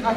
So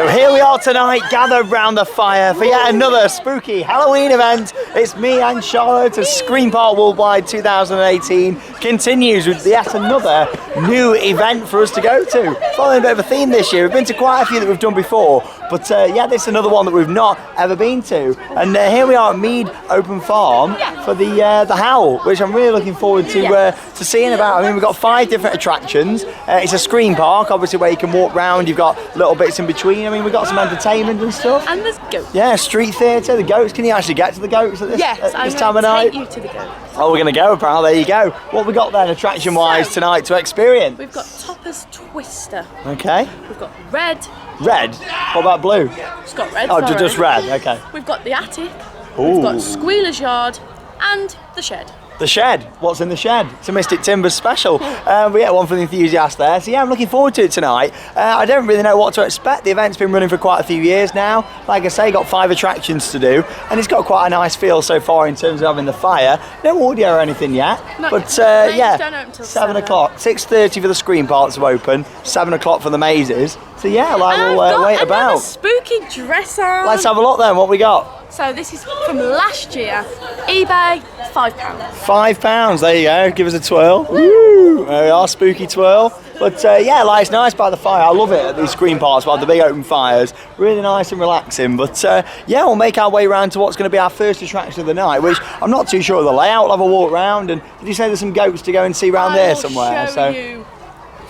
here we are tonight, gathered round the fire for yet another spooky Halloween event. It's me and Charlotte as Scream Park Worldwide 2018 continues with yet another new event for us to go to. Following a bit of a theme this year. We've been to quite a few that we've done before, but yeah, this is another one that we've not ever been to. And here we are at Mead Open Farm for the Howl, which I'm really looking forward to seeing about. I mean, we've got 5 different attractions. It's a Scream Park, obviously, where you can walk round. You've got little bits in between. I mean, we've got some entertainment and stuff. And there's goats. Yeah, street theatre, the goats. Can you actually get to the goats at this, this time of night? Yes, I'm going to take you to the goats. Oh, we're going to go, apparently. There you go. What have we got then, attraction-wise, tonight to experience? We've got Topper's Twister. Okay. We've got Red. Red? What about blue? It's got red. Oh, just red, okay. We've got the Attic. Ooh. We've got Squealer's Yard and the Shed. The Shed. What's in the Shed? It's a Mystic Timbers special. We get one for the enthusiast there. So yeah, I'm looking forward to it tonight. I don't really know what to expect. The event's been running for quite a few years now. Like I say, got 5 attractions to do, and it's got quite a nice feel so far in terms of having the fire. No audio or anything yet, but yeah, don't open till 7 o'clock. 6:30 for the Scream Parks to open. 7 o'clock for the mazes. So yeah, like we'll wait about. Spooky dress on. Let's have a look then. What we got? So this is from last year. eBay, £5. £5, there you go, give us a twirl. Woo! There we are, spooky twirl. But yeah, like, it's nice by the fire. I love it at these Scream Parks, the big open fires. Really nice and relaxing. But yeah, we'll make our way around to what's going to be our first attraction of the night, which I'm not too sure of the layout. We'll have a walk around. And did you say there's some goats to go and see around there somewhere? Show you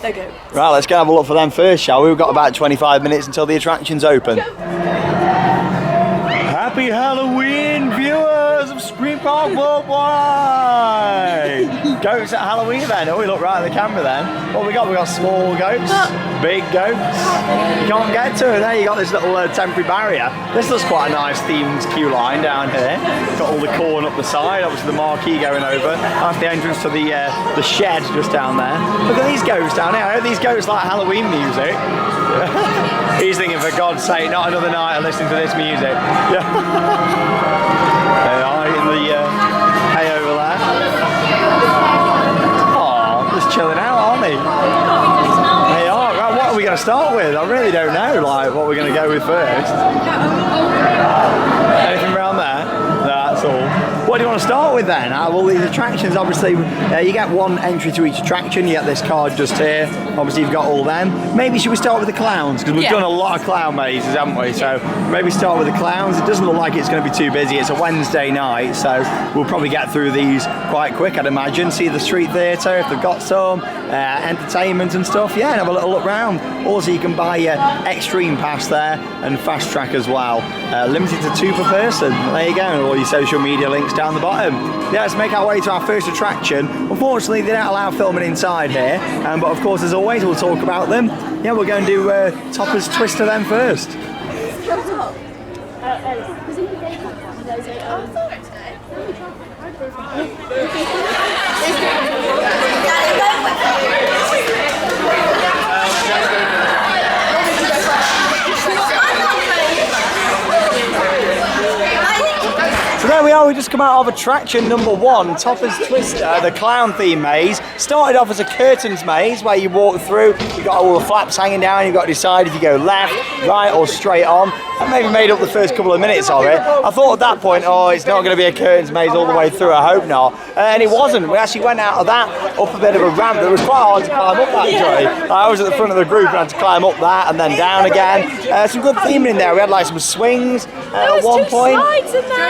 the goats. Right, let's go have a look for them first, shall we? We've got about 25 minutes until the attractions open. Happy Halloween, viewers of Scream Park Worldwide! Goats at Halloween event. Oh, we look right at the camera then. What we got? We got small goats, big goats. You can't get to it there. You got this little temporary barrier. This looks quite a nice themed queue line down here. Got all the corn up the side. Obviously the marquee going over. That's the entrance to the shed just down there. Look at these goats down here. I hope these goats like Halloween music. He's thinking, for God's sake, not another night of listening to this music. Yeah. They are in the hay over there. Oh, just chilling out, aren't they? They are. Right, what are we going to start with? I really don't know, like, what we're going to go with first. Anything around there? No, that's all. What do you want to start with then? Well, these attractions, obviously, you get 1 entry to each attraction. You get this card just here. Obviously, you've got all them. Maybe should we start with the clowns? Because we've done a lot of clown mazes, haven't we? So maybe start with the clowns. It doesn't look like it's going to be too busy. It's a Wednesday night, so we'll probably get through these quite quick, I'd imagine. See the street theatre if they've got some, entertainment and stuff. Yeah, and have a little look round. Also, you can buy your Extreme Pass there and Fast Track as well. Limited to 2 per person. There you go. And all your social media links down the bottom. Yeah, let's make our way to our first attraction. Unfortunately, they don't allow filming inside here, but of course, as always, we'll talk about them. Yeah, we'll go and do Topper's Twister then first. So there we are, we just come out of attraction number 1, Topper's Twister, the clown theme maze. Started off as a curtains maze where you walk through, you've got all the flaps hanging down, you've got to decide if you go left, right or straight on. I maybe made up the first couple of minutes of it. I thought at that point, oh, it's not going to be a curtains maze all the way through, I hope not. And it wasn't. We actually went out of that, up a bit of a ramp. It was quite hard to climb up that, Joy. I was at the front of the group and had to climb up that and then down again. Some good theming in there. We had like some swings at one point.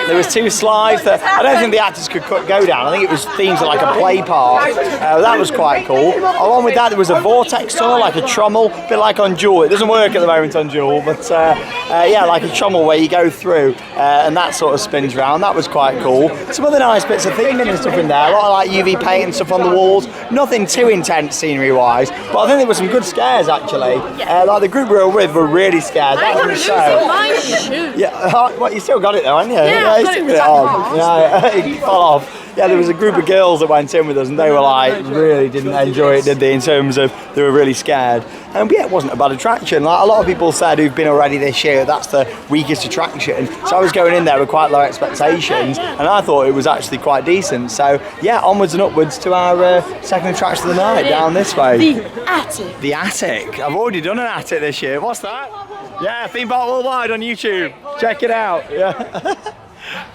There was 2 slides that I don't think the actors could go down. I think it was themed to like a play park. That was quite cool. Along with that, there was a vortex tunnel, like a trommel, a bit like on Jewel. It doesn't work at the moment on Jewel, but yeah, like a trommel where you go through and that sort of spins round. That was quite cool. Some other nice bits of theming and stuff in there. A lot of like UV paint and stuff on the walls. Nothing too intense scenery-wise, but I think there were some good scares actually. Like the group we were with were really scared. That was so. My shoe. Yeah, what, you still got it though, haven't you? Yeah, I've got it in the back of the Yeah, it fell off. yeah, there was a group of girls that went in with us, and they were like, really didn't enjoy it, did they? In terms of they were really scared. And yeah, it wasn't a bad attraction. Like a lot of people said who've been already this year, that's the weakest attraction. So I was going in there with quite low expectations, and I thought it was actually quite decent. So yeah, onwards and upwards to our second attraction of the night down this way. The attic. The attic. I've already done an attic this year. What's that? Yeah, Theme Park Worldwide on YouTube. Check it out. Yeah.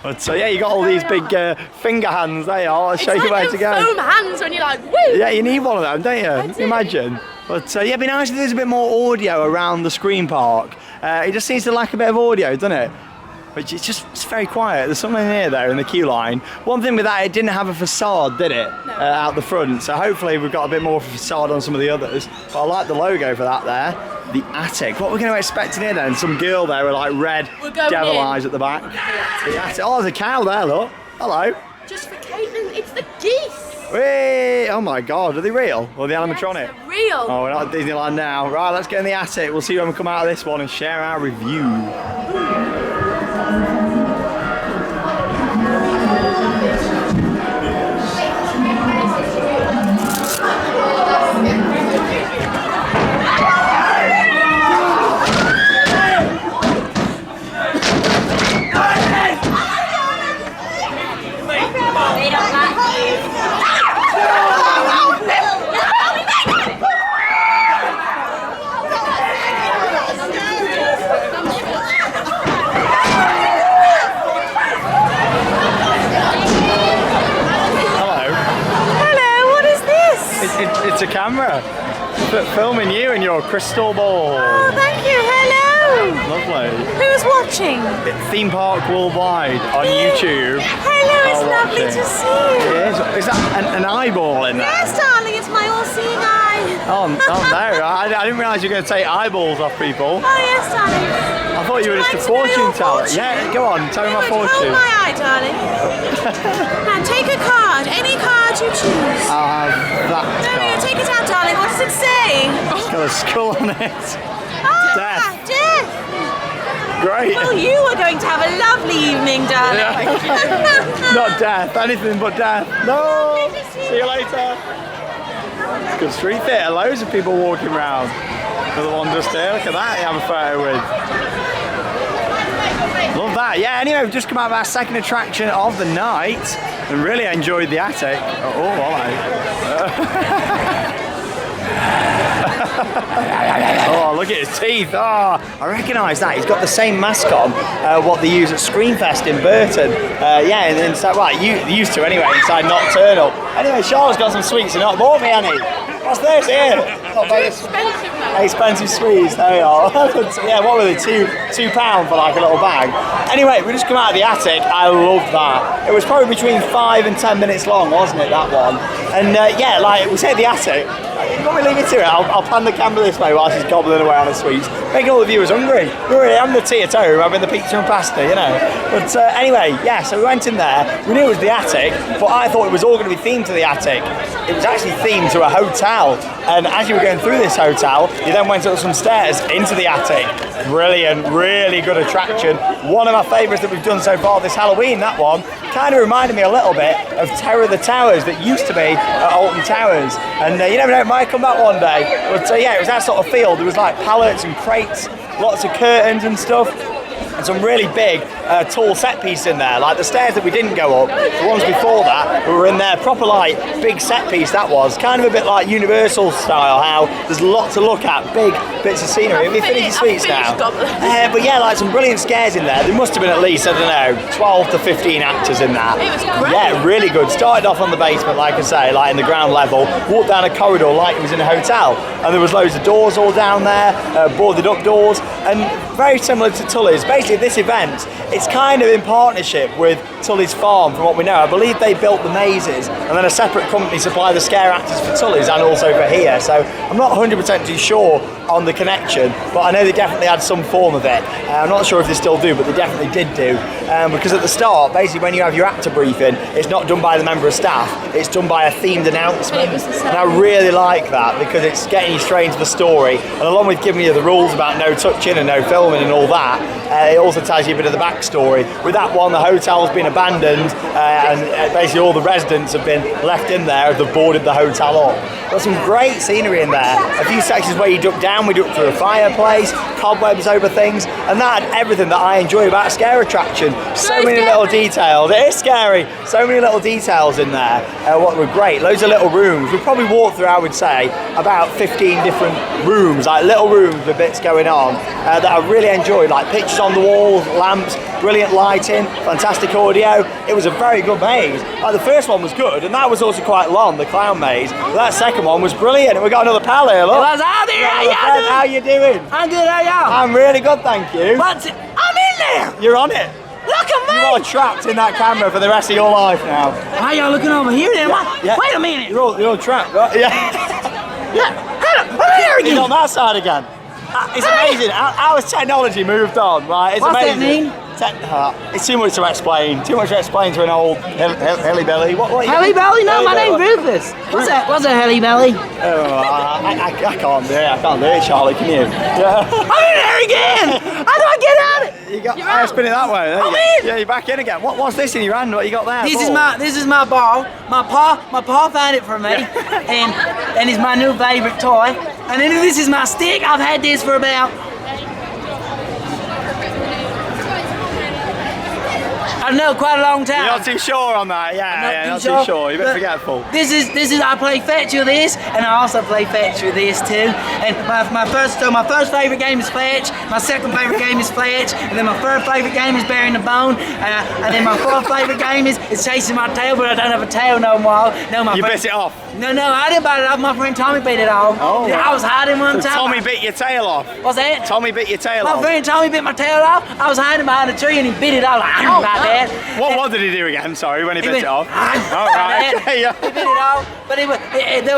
But so yeah, you got all these big finger hands there. I'll show you where to go. Foam hands when you're like, woo! Yeah, you need one of them, don't you? Imagine. But yeah, it'd be nice if there's a bit more audio around the Scream Park. It just seems to lack a bit of audio, doesn't it? Which it's very quiet. There's something here though in the queue line. One thing with that, it didn't have a facade, did it? No. Out the front. So hopefully we've got a bit more of a facade on some of the others. But I like the logo for that there. The attic. What we're going to expect in here then? Some girl there with like red devil eyes at the back. The attic. Oh, there's a cow there, look. Hello. Just for Caitlin, it's the geese. Whee! Oh my God, are they real? Or the animatronic? Yes, they're real. Oh, we're not at Disneyland now. Right, let's get in the attic. We'll see when we come out of this one and share our review. It's a camera filming you and your crystal ball. Oh, thank you. Hello. Lovely. Who's watching? Theme Park Worldwide on YouTube. Hello, it's lovely to see you. It is that an eyeball in there? Yes, darling, it's my all-seeing eye. Oh no, I didn't realise you were going to take eyeballs off people. Oh, yes, darling. I thought you were just a fortune teller. Yeah, go on, tell me my fortune. Hold my eye, darling. Now, take a card, any card you choose. I'll have that card. Take it out, darling. What does it say? It's got a skull on it. Death. Death. Great. Well, you are going to have a lovely evening, darling. Not death, anything but death. No. See you later. It's a good street theatre. Loads of people walking around. Another one just here. Look at that. You have a photo with. Love that. Yeah. Anyway, we've just come out of our second attraction of the night and really enjoyed the attic. Oh, hello. Oh, look at his teeth. Oh, I recognise that. He's got the same mask on what they use at Screamfest in Burton. Yeah, and inside, well, they used to anyway, inside Nocturnal. Anyway, Charlotte's got some sweets and not bought me any. What's this here? Expensive sweets, there we are. Yeah, what were they? £2 for like a little bag. Anyway, we just come out of the attic. I loved that. It was probably between 5 and 10 minutes long, wasn't it, that one? And yeah, like we say the attic. You want me to leave it to it? I'll pan the camera this way while she's gobbling away on the sweets, making all the viewers hungry. We're really having the tea at home, having the pizza and pasta, you know. But anyway, yeah, so we went in there. We knew it was the attic, but I thought it was all going to be themed to the attic. It was actually themed to a hotel. And as you were going through this hotel, you then went up some stairs into the attic. Brilliant, really good attraction. One of my favourites that we've done so far this Halloween, that one. Kind of reminded me a little bit of Terror of the Towers that used to be at Alton Towers. And you never know, it might come back one day. But yeah, it was that sort of feel. There was like pallets and crates, lots of curtains and stuff. And some really big, tall set piece in there. Like the stairs that we didn't go up, the ones before that, we were in there, proper like big set piece that was. Kind of a bit like Universal style, how there's a lot to look at, big bits of scenery. Have you finished your sweets now? But yeah, like some brilliant scares in there. There must have been at least, I don't know, 12 to 15 actors in that. It was great. Yeah, really good. Started off on the basement, like I say, like in the ground level, walked down a corridor like it was in a hotel. And there was loads of doors all down there, boarded up doors, and very similar to Tully's. Basically, this event, it's kind of in partnership with Tully's Farm, from what we know. I believe they built the mazes, and then a separate company supplied the scare actors for Tully's and also for here. So I'm not 100% too sure on the connection, but I know they definitely had some form of it. I'm not sure if they still do, but they definitely did do. Because at the start, basically when you have your actor briefing, it's not done by the member of staff, it's done by a themed announcement. And I really like that because it's getting you straight into the story, and along with giving you the rules about no touching and no filming and all that, it also tells you a bit of the backstory. With that one, the hotel's been abandoned, and basically all the residents have been left in there. They've boarded the hotel up. Got some great scenery in there. A few sections where you duck down, we ducked through a fireplace, cobwebs over things, and that had everything that I enjoy about a scare attraction. So many little details. It is scary. So many little details in there. What were great. Loads of little rooms. We probably walked through, I would say, about 15 different rooms, like little rooms with bits going on that I really enjoyed, like pictures on the walls, lamps, brilliant lighting, fantastic audio. It was a very good maze. Like the first one was good, and that was also quite long, the clown maze. But that second one was brilliant. And we got another pal here, look. How you doing? I'm good, how are y'all? I'm really good, thank you. What's it? I'm in there! You're on it. Look at me! You are trapped in that camera for the rest of your life now. How y'all looking over here then? Yeah. Wait a minute! You're all trapped, right? Yeah. I'm here again! He's on that side again. It's amazing. How has technology moved on, right? It's What's amazing. that mean? It's too much to explain. Too much to explain to an old helly belly. What Helly belly? No, my name's Rufus. What's a helly belly? I can't do it. I can't do it, Charlie. Can you? Yeah. I'm in there again! How do I get out of it? You got spin it that way. I'm in! Yeah, you're back in again. What's this in your hand? What you got there? This is my ball. My pa found it for me, and it's my new favorite toy. And then this is my stick. I've had this for about, I don't know, quite a long time. You're not too sure on that. Yeah, not too sure. You're a bit forgetful. This is I play fetch with this, and I also play fetch with this too. And my first favorite game is fetch. My second favorite game is fetch, and then my third favorite game is burying the bone, and then my fourth favorite game is chasing my tail, but I don't have a tail no more. No, you bit it off. No, I didn't bite it off. My friend Tommy bit it off. Oh. Yeah, I was hiding one So time. Tommy bit your tail off. What's that? Tommy bit your tail My off. friend Tommy bit my tail off. I was hiding behind a tree and he bit it off like that. What did he do again? Sorry, when he bit it off. Oh, right. Okay, yeah. He bit it off, but there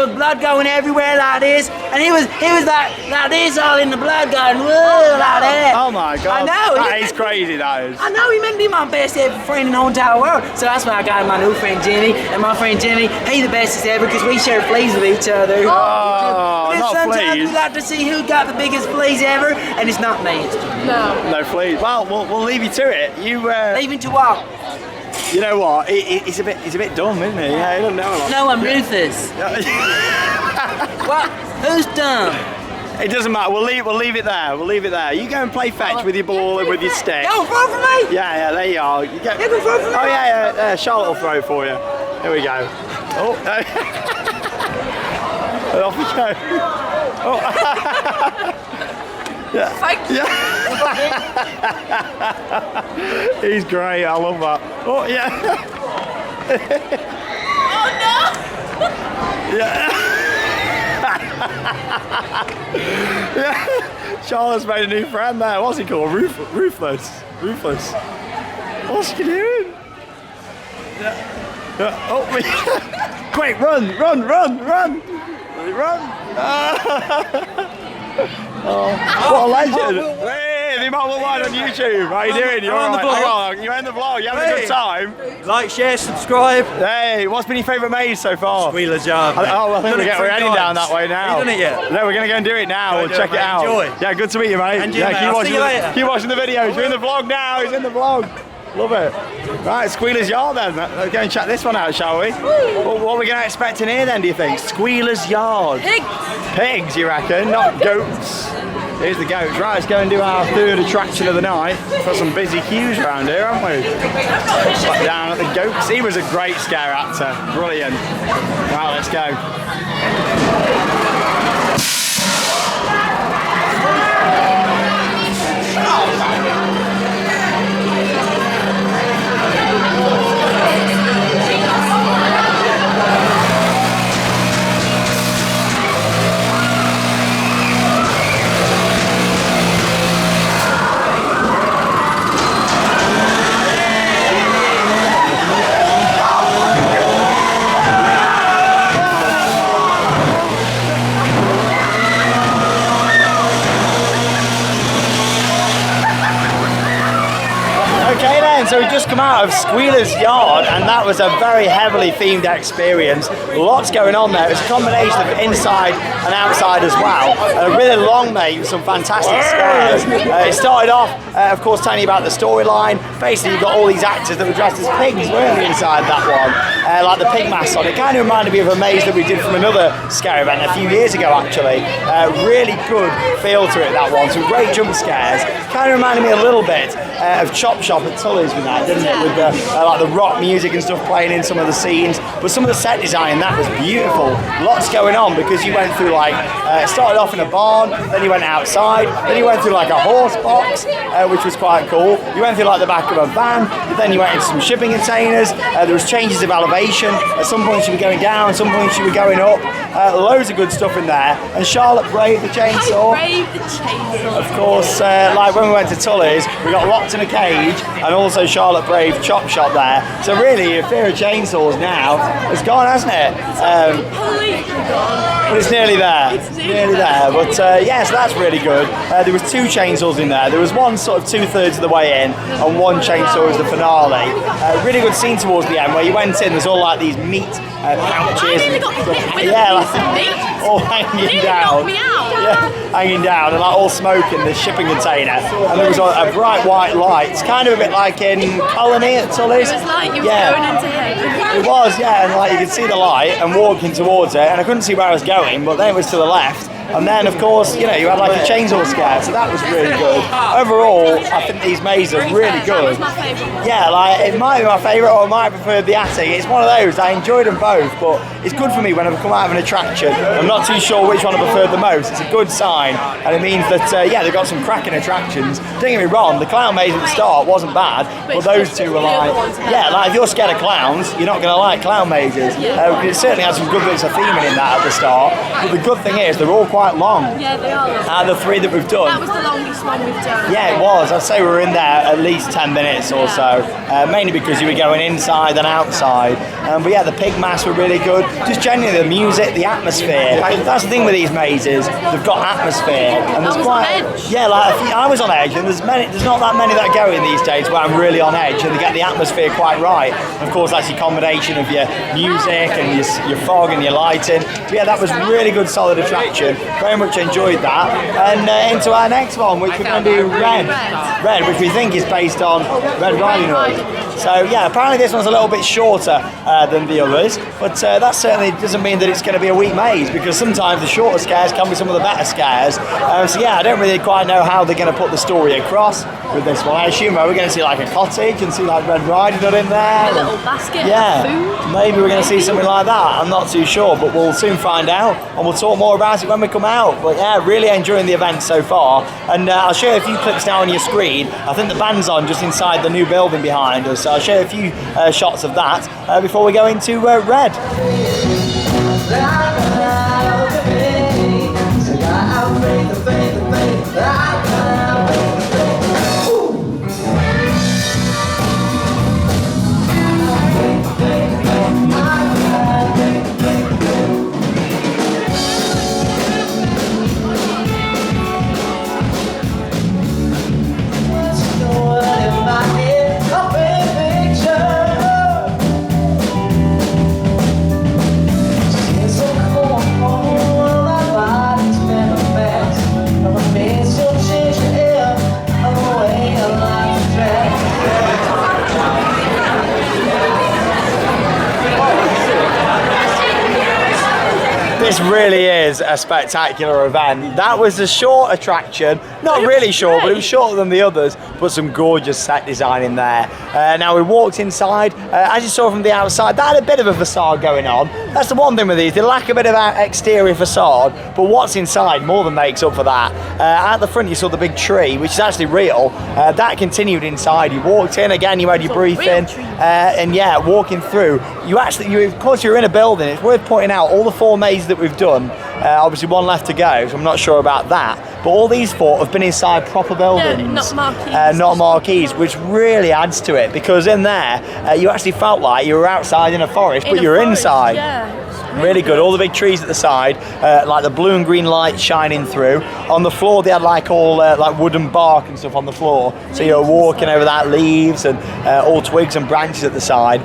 was blood going everywhere like this, and he was like this, all in the blood going whoa like that. Oh my God. I know. That is crazy. That is. I know, he meant to be my best ever friend in the whole entire world. So that's when I got my new friend Jimmy, and my friend Jimmy, he's the bestest ever because we share fleas with each other. Oh, And not sometimes fleas. we like to see who got the biggest fleas ever, and it's not me, it's Jimmy. No fleas. Well, we'll leave you to it. Leaving to walk. You know what? He's a bit dumb, isn't he? Yeah, he doesn't know a lot. No, I'm Rufus. What? Who's dumb? It doesn't matter. We'll leave it there. We'll leave it there. You go and play fetch with your ball and with your stick. Go throw for me. Yeah, there you are. You can throw for me. Oh yeah. Charlotte will throw for you. Here we go. Oh. And off we go. Oh. Yeah. He's great. I love that. Oh yeah. Oh no! Yeah. Yeah. Charlotte's made a new friend there. What's he called? Ruthless. What's he doing? Yeah. Oh, quick, run! Oh, what a legend! Hey, the Marvel Line on YouTube. How you doing? You're on the vlog. You're in the vlog. You having a good time? Like, share, subscribe. Hey, what's been your favourite maze so far? Squealer's Yard. I think we're heading down that way now. Have you done it yet? No, we're going to go and do it now. We'll check it out. Enjoy. Yeah, good to meet you, mate. And you, yeah, mate. I'll see you later. Keep watching the videos. You're in the vlog now. He's in the vlog. Love it. Right, Squealer's Yard then. Let's go and check this one out, shall we? What are we going to expect in here then, do you think? Squealer's Yard. Pigs, you reckon? Not goats. Here's the goats. Right, let's go and do our third attraction of the night. Got some busy queues around here, haven't we? Back down at the goats. He was a great scare actor. Brilliant. Right, let's go. Okay then, so we just come out of Squealer's Yard, and that was a very heavily themed experience. Lots going on there. It's a combination of inside and outside as well. A really long maze with some fantastic scares. It started off, of course, telling you about the storyline. Basically, you've got all these actors that were dressed as pigs, weren't they, inside that one? Like the pig mask on. It kind of reminded me of a maze that we did from another scare event a few years ago, actually. Really good feel to it, that one. Some great jump scares. Kind of reminded me a little bit of Chop Shop at Tully's with that, didn't it? With the like the rock music and stuff playing in some of the scenes. But some of the set design in that was beautiful. Lots going on because you went through like, it started off in a barn, then you went outside, then you went through like a horse box, which was quite cool. You went through like the back of a van, but then you went into some shipping containers. There was changes of elevation. At some points you were going down, at some points you were going up. Loads of good stuff in there. And Charlotte braved the chainsaw. Brave the chainsaw. Of course, like when we went to Tully's, we got locked in a cage, and also Charlotte braved Chop Shop there. So really, your fear of chainsaws now has gone, hasn't it? Completely gone. But it's nearly there. It's nearly there. But yeah, so that's really good. There was 2 chainsaws in there. There was one sort of 2/3 of the way in, and one chainsaw was the finale. Really good scene towards the end where you went in. There's all like these meat pouches. I nearly got hit with Yeah, a piece of meat. all hanging Nearly down. knocked me out. Yeah, hanging down and like all smoke in this shipping container. And there was a bright white light. It's kind of a bit like in Colony at Tully's. It was like you were going into heaven. It was, yeah, and like you could see the light and walking towards it, and I couldn't see where I was going, but then it was to the left. And then, of course, you know, you had like a chainsaw scare, so that was really good. Overall, I think these mazes are really That good. was my favourite one. Yeah, like it might be my favourite, or I might prefer the attic. It's one of those. I enjoyed them both, but it's good for me when I've come out of an attraction. I'm not too sure which one I preferred the most. It's a good sign, and it means that yeah, they've got some cracking attractions. Don't get me wrong, the clown maze at the start wasn't bad, but those two were like, yeah, like if you're scared of clowns, you're not going to like clown mazes. It certainly had some good bits of theming in that at the start. But the good thing is they're all quite long. Yeah, they are. Out of the 3 that we've done. That was the longest one we've done. Yeah, it was. I'd say we were in there at least 10 minutes or so, mainly because you were going inside and outside. But yeah, the pig masks were really good. Just generally the music, the atmosphere. That's the thing with these mazes. They've got atmosphere, and there's I was quite. on edge. Yeah, like I was on edge, and there's not that many that go in these days where I'm really on edge, and they get the atmosphere quite right. And of course, that's your combination of your music and your fog and your lighting. But yeah, that was really good, solid attraction. Very much enjoyed that. And into our next one, which we're going to do Red, which we think is based on Red Riding Hood. So yeah, apparently this one's a little bit shorter than the others, but that certainly doesn't mean that it's going to be a weak maze, because sometimes the shorter scares can be some of the better scares. So yeah, I don't really quite know how they're going to put the story across with this one. I assume we're going to see like a cottage and see like Red Riding Hood in there. A little basket Yeah, of food. maybe we're going to see something like that. I'm not too sure, but we'll soon find out, and we'll talk more about it when we come out. But yeah, really enjoying the event so far, and I'll show you a few clips now on your screen. I think the band's on just inside the new building behind us, so I'll show you a few shots of that before we go into Red. This really is a spectacular event. That was a short attraction, not really short, but it was shorter than the others, but some gorgeous set design in there. Now we walked inside, as you saw from the outside, that had a bit of a facade going on. That's the one thing with these, they lack a bit of that exterior facade, but what's inside more than makes up for that. At the front you saw the big tree, which is actually real. That continued inside. You walked in, again you had your briefing, and yeah, walking through, of course you're in a building. It's worth pointing out all the 4 mazes that we've done, obviously one left to go, so I'm not sure about that, but all these 4 have been inside proper buildings. Yeah, not marquees. Not marquees, which really adds to it, because in there you actually felt like you were outside in a forest, but you're inside. Yeah, Really good. All the big trees at the side, like the blue and green light shining through. On the floor, they had like all like wooden bark and stuff on the floor. So you're walking over that, leaves and all twigs and branches at the side.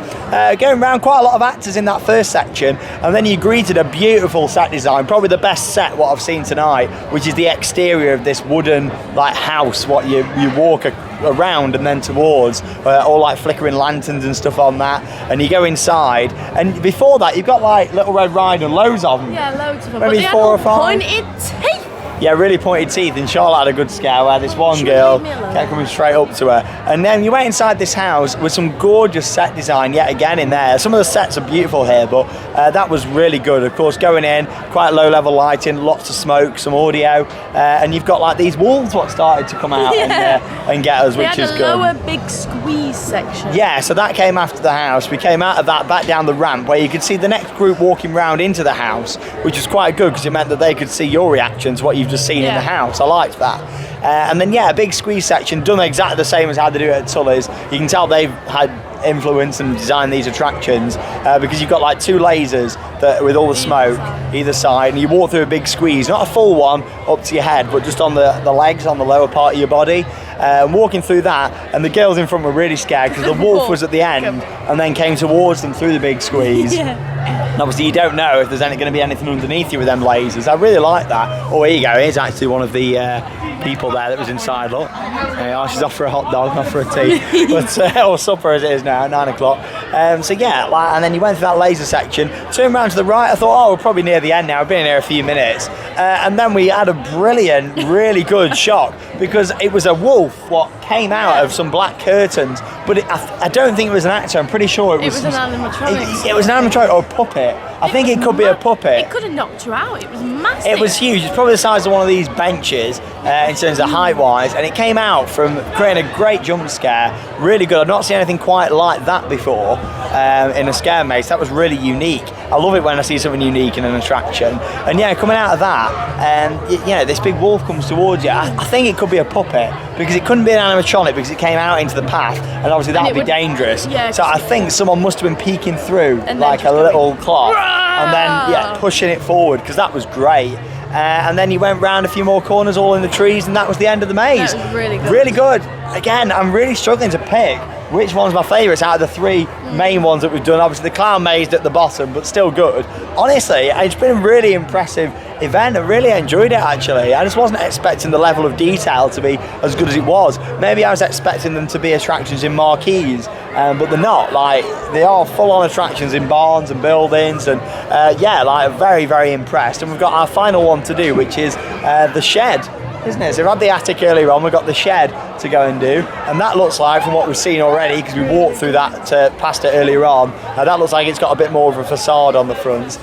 Going around, quite a lot of actors in that first section, and then you greeted a beautiful set design, probably the best set what I've seen tonight, which is the exterior of this wooden like house. What you walk around and then towards, all like flickering lanterns and stuff on that, and you go inside, and before that you've got like Little Red Riding, loads of them. Yeah, loads of them. Maybe but they 4 or had 5. pointed teeth. Yeah, really pointed teeth, and Charlotte had a good scare where this one girl kept coming straight up to her. And then you went inside this house with some gorgeous set design yet again in there. Some of the sets are beautiful here, but that was really good. Of course, going in, quite low level lighting, lots of smoke, some audio, and you've got like these wolves what started to come out and get us, which is good. They had a lower big squeeze section. Yeah, so that came after the house. We came out of that back down the ramp where you could see the next group walking round into the house, which was quite good because it meant that they could see your reactions, what you've just seen in the house. I liked that. And then a big squeeze section, done exactly the same as how they do it at Tully's. You can tell they've had influence and designed these attractions because you've got like 2 lasers that with all the smoke either side, and you walk through a big squeeze, not a full one up to your head, but just on the legs, on the lower part of your body. Walking through that, and the girls in front were really scared because the wolf was at the end and then came towards them through the big squeeze. And obviously you don't know if there's going to be anything underneath you with them lasers. I really like that. Oh, here you go. Here's actually one of the people there that was inside. Look, she's off for a hot dog, not for a tea, but or supper as it is now, 9 o'clock. So and then you went through that laser section, turned around to the right. I thought, we're probably near the end now. I've been here a few minutes, and then we had a brilliant, really good shock because it was a wolf what came out of some black curtains, but I don't think it was an actor. I'm pretty sure it was an animatronic. It was an animatronic or a puppet. I think it could be a puppet. It could have knocked you out. It was massive. It was huge. It's probably the size of one of these benches in terms of height-wise, and it came out from creating a great jump scare. Really good. I've not seen anything quite like that before in a scare maze. That was really unique. I love it when I see something unique in an attraction. And coming out of that, this big wolf comes towards you. I think it could be a puppet because it couldn't be an animatronic because it came out into the path, and obviously that would be dangerous. Yeah, so I think someone must have been peeking through like a little cloth and then pushing it forward because that was great. And then you went round a few more corners all in the trees, and that was the end of the maze. That was really good. Really good. Again, I'm really struggling to pick which one's my favourites out of the 3 main ones that we've done. Obviously the clown maze at the bottom, but still good. Honestly, it's been a really impressive event. I really enjoyed it actually. I just wasn't expecting the level of detail to be as good as it was. Maybe I was expecting them to be attractions in marquees, but they're not. Like, they are full-on attractions in barns and buildings, and very, very impressed. And we've got our final one to do, which is the shed, isn't it? So we've had the attic earlier on, we've got the shed to go and do, and that looks like, from what we've seen already, because we walked through that past it earlier on, that looks like it's got a bit more of a facade on the front.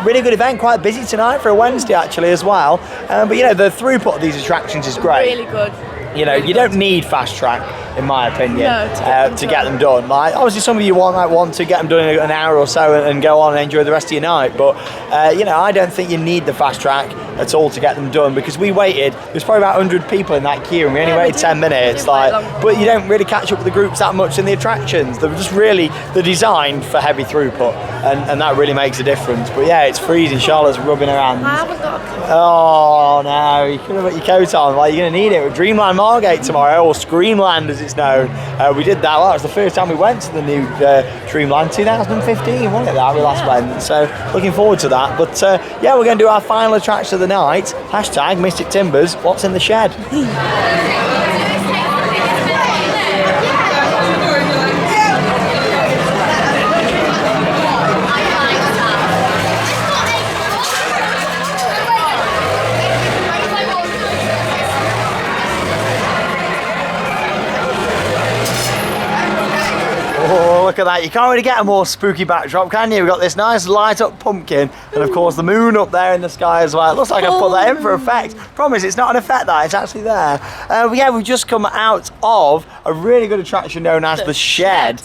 Really good event, quite busy tonight for a Wednesday actually as well. But the throughput of these attractions is great. Really good. You don't need fast track, in my opinion, to get them done. Like, obviously some of you want to get them done in an hour or so and go on and enjoy the rest of your night, but I don't think you need the fast track at all to get them done, because we waited, there's probably about 100 people in that queue and we only waited 10 minutes, but you don't really catch up with the groups that much in the attractions. They're designed for heavy throughput, and that really makes a difference. But it's freezing. Charlotte's rubbing her hands. I haven't got a coat. Oh no, you could have put your coat on. You're going to need it with Dreamland Margate tomorrow, or Screamland as it's known. We did that. Well, that was the first time we went to the new Dreamland, 2015, wasn't it, that we last went? So looking forward to that. But we're going to do our final attraction of the night. Hashtag Mystic Timbers, what's in the shed? Oh, look at that. You can't really get a more spooky backdrop, can you? We've got this nice light up pumpkin, and of course the moon up there in the sky as well. It looks like I put that in for effect. Promise, it's not an effect, that it's actually there. We've just come out of a really good attraction known as the Shed,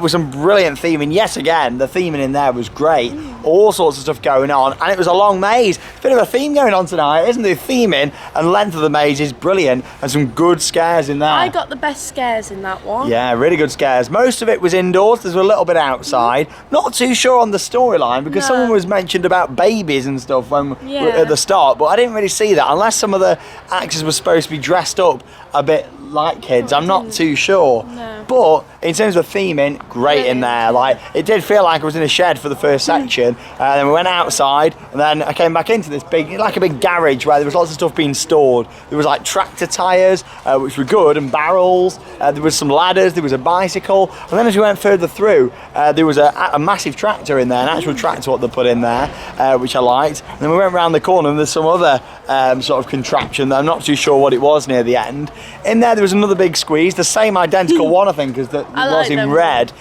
with some brilliant theming. Yet again, the theming in there was great. All sorts of stuff going on, and it was a long maze. Bit of a theme going on tonight, isn't there? Theming and length of the maze is brilliant, and some good scares in there. I got the best scares in that one. Yeah, really good scares. Most of it was indoors. indoors, there's a little bit outside. Not too sure on the storyline because someone was mentioned about babies and stuff when at the start, but I didn't really see that unless some of the actors were supposed to be dressed up a bit like kids. I'm not too sure. No. But in terms of theming, great in there. Like, it did feel like I was in a shed for the first section, and then we went outside, and then I came back into this big, like a big garage where there was lots of stuff being stored. There was like tractor tyres, which were good, and barrels. There was some ladders, there was a bicycle, and then as we went further through, there was a massive tractor in there, an actual tractor what they put in there, which I liked. And then we went around the corner and there's some other sort of contraption that I'm not too sure what it was near the end. In there was another big squeeze, the same identical one I think as that was in red,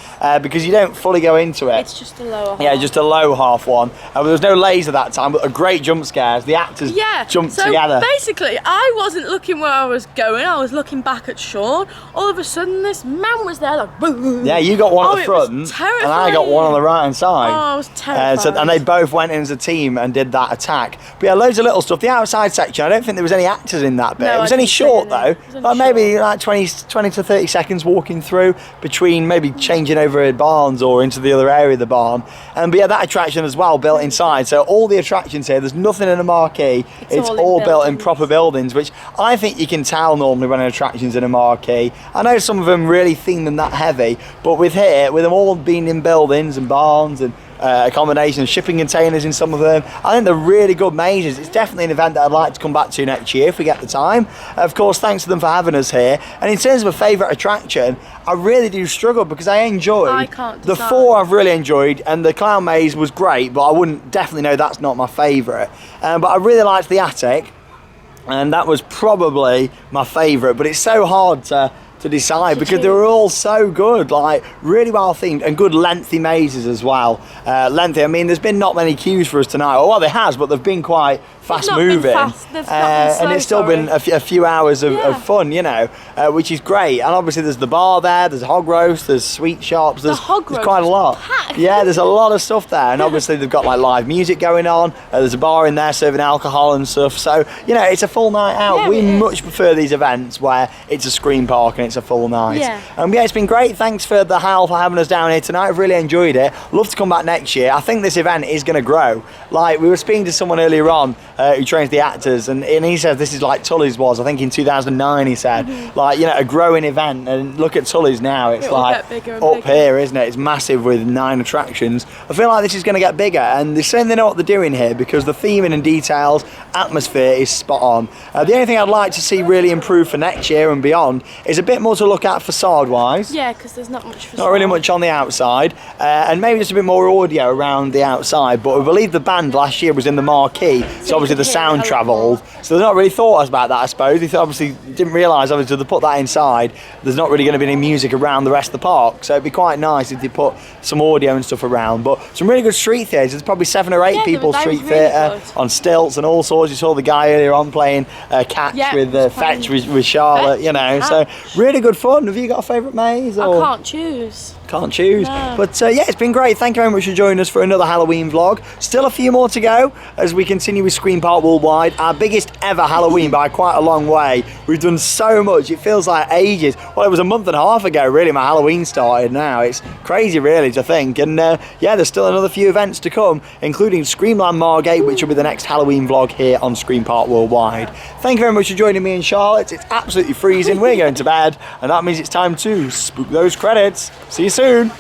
because you don't fully go into it. It's just a lower half. Yeah, just a low half one. There was no laser that time, but a great jump scares. The actors jumped together. Basically, I wasn't looking where I was going, I was looking back at Sean. All of a sudden, this man was there like boom. Yeah, you got one at the front, and I got one on the right hand side. Oh, I was terrified. And they both went in as a team and did that attack. But yeah, loads of little stuff. The outside section, I don't think there was any actors in that bit. No, it was only short though, like maybe like 20 to 30 seconds walking through between maybe changing over at barns or into the other area of the barn. But yeah, that attraction as well built inside. So all the attractions here, there's nothing in a marquee. It's all built in proper buildings, which I think you can tell normally when an attraction's in a marquee. I know some of them really theme them that heavy, but with them all being in buildings and barns and accommodation and shipping containers in some of them, I think they're really good mazes. It's definitely an event that I'd like to come back to next year if we get the time. Of course, thanks to them for having us here. And in terms of a favourite attraction, I really do struggle because I enjoyed the 4 I've really enjoyed, and the clown maze was great, but I wouldn't definitely know that's not my favourite. But I really liked the attic, and that was probably my favourite, but it's so hard to decide because they were all so good, like really well themed and good lengthy mazes as well. Lengthy, I mean, there's been not many queues for us tonight. Well, there has, but they've been quite fast moving, and it's still been a few hours of fun, you know, which is great. And obviously there's the bar there, there's hog roast, there's sweet shops, there's quite a lot. Yeah, there's a lot of stuff there, and obviously they've got like live music going on. There's a bar in there serving alcohol and stuff, so you know, it's a full night out. Yeah, we much prefer these events where it's a screen park and it's a full night. Yeah, it's been great. Thanks for the Howl for having us down here tonight. I've really enjoyed it. Love to come back next year. I think this event is going to grow. Like, we were speaking to someone earlier on who trains the actors, and he says this is like Tully's was, I think in 2009 he said, like, you know, a growing event. And look at Tully's now, it's like up here, isn't it? It's massive with 9 attractions. I feel like this is going to get bigger, and they certainly know what they're doing here because the theming and details, atmosphere is spot on. The only thing I'd like to see really improve for next year and beyond is a bit more to look at facade wise. Yeah, because there's not much facade. Not really much on the outside, and maybe just a bit more audio around the outside. But I believe the band last year was in the marquee, so obviously the sound travelled. So they've not really thought about that, I suppose. They obviously didn't realise, obviously, they put that inside. There's not really going to be any music around the rest of the park, so it'd be quite nice if they put some audio and stuff around. But some really good street theatres. There's probably 7 or 8 people street theatre on stilts and all sorts. You saw the guy earlier on playing catch with fetch with Charlotte, you know. So really good fun. Have you got a favourite maze? Or? I can't choose. Can't choose. No. But yeah, it's been great. Thank you very much for joining us for another Halloween vlog. Still a few more to go as we continue with Scream Park Worldwide. Our biggest ever Halloween by quite a long way. We've done so much. It feels like ages. Well, it was a month and a half ago, really, my Halloween started now. It's crazy, really, to think. And yeah, there's still another few events to come, including Screamland Margate, which will be the next Halloween vlog here on Scream Park Worldwide. Thank you very much for joining me and Charlotte. It's absolutely freezing. We're going to bed, and that means it's time to spook those credits. See you soon.